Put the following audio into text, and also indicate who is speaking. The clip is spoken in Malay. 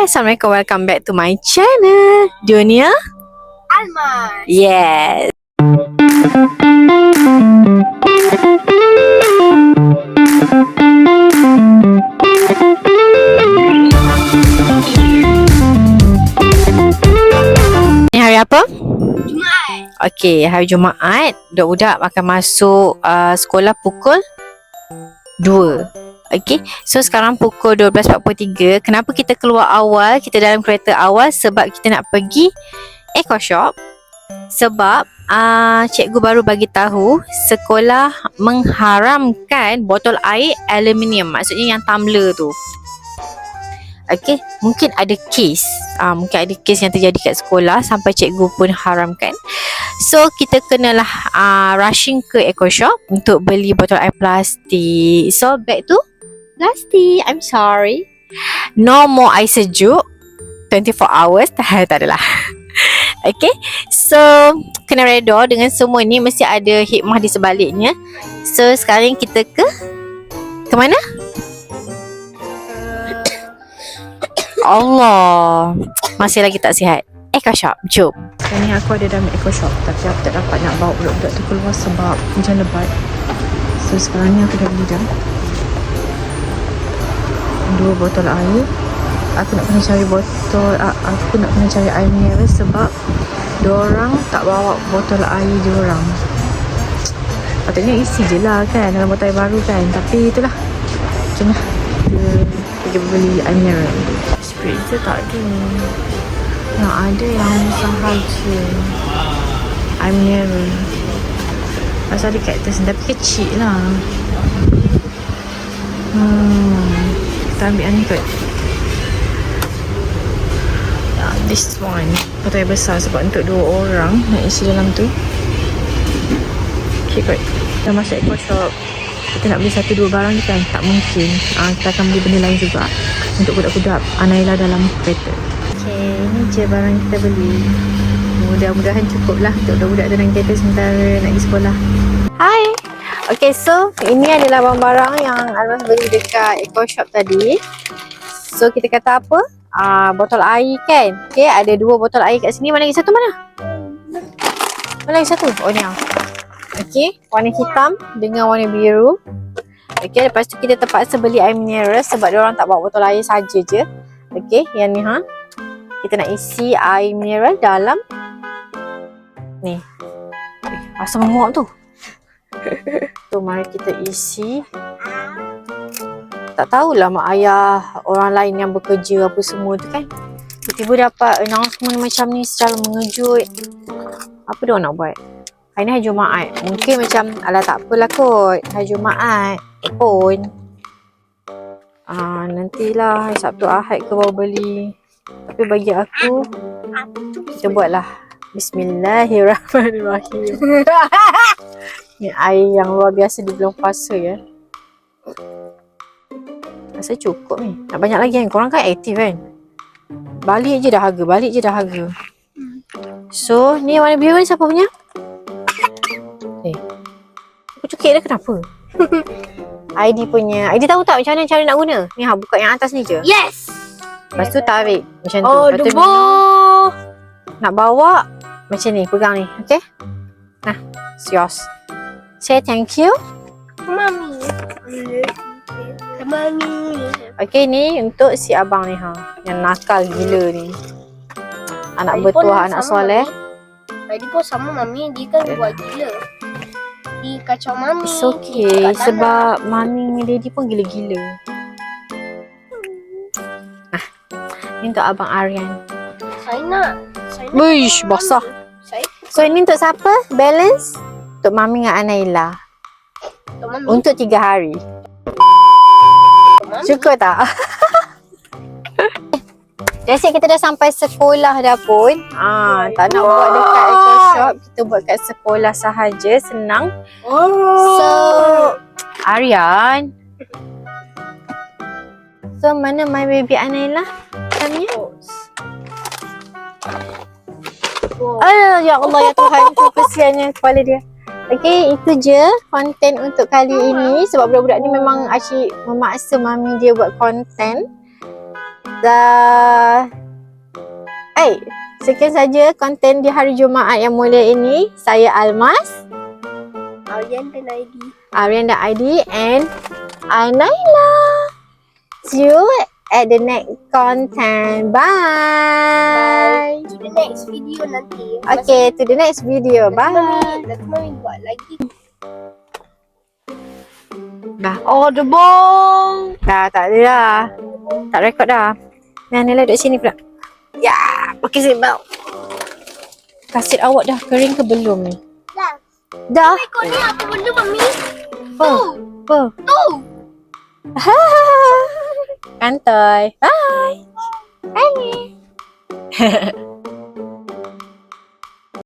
Speaker 1: Hai, Assalamualaikum. Welcome back to my channel, Dunia
Speaker 2: Almas.
Speaker 1: Yes. Ni hari apa?
Speaker 2: Jumaat.
Speaker 1: Okey, hari Jumaat. Budak-budak akan masuk sekolah pukul 2. Okey, so sekarang pukul 12.43. Kenapa kita keluar awal? Kita dalam kereta awal sebab kita nak pergi Eco Shop. Sebab cikgu baru bagi tahu sekolah mengharamkan botol air aluminium. Maksudnya yang tumbler tu. Okey, mungkin ada kes. Mungkin ada kes yang terjadi kat sekolah sampai cikgu pun haramkan. So kita kenalah rushing ke Eco Shop untuk beli botol air plastik. So back to plastik. I'm sorry. No more air sejuk 24 hours. Tak adalah. Okay. So kena reda dengan semua ni. Mesti ada hikmah di sebaliknya. So sekarang kita ke mana? Allah, masih lagi tak sihat. Eco Shop, jom. Sekarang ni aku ada dalam Eco Shop, tapi aku tak dapat nak bawa budak-budak tu keluar sebab hujan lebat. So sekarang ni aku dah beli dah 2 botol air. Aku nak kena cari botol, aku nak kena cari air mineral sebab diorang tak bawa botol air diorang. Patutnya isi je lah kan dalam botol air baru kan. Tapi itulah, jom lah kita pergi beli air mineral. Spritzer tak ada. Yang ada yang sahaja air mineral. Pasal ada cactus tapi kecil lah. Kita ambil yang ni kot. This one botol air besar sebab untuk 2 orang nak isi dalam tu. Okay kot. Kita masuk Eco Shop. Kita nak beli 1-2 barang ni kan tak mungkin. Kita akan beli benda lain juga untuk budak-budak Naila dalam kereta. Okay, ni je barang kita beli. Mudah-mudahan cukup lah untuk budak-budak dalam kereta sementara nak pergi sekolah. Hai. Okay, so ini adalah barang-barang yang Almas beli dekat Eco Shop tadi. So kita kata apa? Botol air kan. Okay, ada 2 botol air kat sini. Mana lagi satu mana? Mana lagi satu? Oh ni lah. Okay, warna hitam dengan warna biru. Okay, lepas tu kita terpaksa beli air mineral sebab diorang tak bawa botol air saja je. Okay, yang ni kita nak isi air mineral dalam ni. Rasa menguap tu. Tu mari kita isi. Tak tahulah mak ayah orang lain yang bekerja apa semua tu kan. Tiba-tiba dapat announcement macam ni secara mengejut. Apa dia nak buat? Hari ni hari Jumaat. Mungkin macam alah tak apalah kot. Hari Jumaat pun. Nantilah hari Sabtu Ahad ke baru beli. Tapi bagi aku kita buatlah Bismillahirrahmanirrahim. Ni air yang luar biasa di bulan puasa ya. Rasa cukup ni. Nak banyak lagi kan? Korang kan aktif kan? Balik je dah harga. So ni warna biru ni siapa punya? Aku cukik dia kenapa? ID punya. ID tahu tak macam mana cara nak guna? Ni buka yang atas ni je.
Speaker 2: Yes.
Speaker 1: Lepas tu tarik macam tu.
Speaker 2: Oh,
Speaker 1: Lepas tu nak bawa macam ni, pegang ni. Okay? Nah, it's yours. Say thank you.
Speaker 2: Mami.
Speaker 1: Okay, ni untuk si abang ni yang nakal gila ni. Anak bertuah, anak soleh.
Speaker 2: Tadi pun sama mami, dia kan buat gila. Dia kacau mami.
Speaker 1: It's okay sebab mami ni daddy pun gila-gila. Ni untuk abang Aryan.
Speaker 2: Saya nak.
Speaker 1: Wish, basah. So ini untuk siapa? Balance? Untuk mami dengan Anaila. Untuk 3 hari. Cukup tak? Jadi kita dah sampai sekolah dah pun. Tak nak buat dekat Eco Shop, kita buat kat sekolah sahaja, senang. So, Aryan. So, mana my baby Anaila? Tanya. Ya Allah, ya Tuhan, kesiannya kepala dia. Okay, itu je konten untuk kali ini. Sebab budak-budak ni memang asyik memaksa mami dia buat konten. Sekian saja konten di hari Jumaat yang mulia ini. Saya Almas,
Speaker 2: Aryan dan Aidi.
Speaker 1: Aryan dan Aidi, and I Naila. See you at the next content. Bye.
Speaker 2: To the next video nanti.
Speaker 1: Okay, to the next video. Bye.
Speaker 2: Nanti mami buat lagi.
Speaker 1: Dah. Oh, the ball. Dah, tak ada dah. Tak rekod dah. Nah, Naila duduk sini pula. Ya, pakai seatbelt. Kasut awak dah kering ke belum ni?
Speaker 2: Dah.
Speaker 1: Dah.
Speaker 2: Kau ni apa benda mami?
Speaker 1: Apa? Apa?
Speaker 2: Tu.
Speaker 1: Kantoi. Bye. Bye.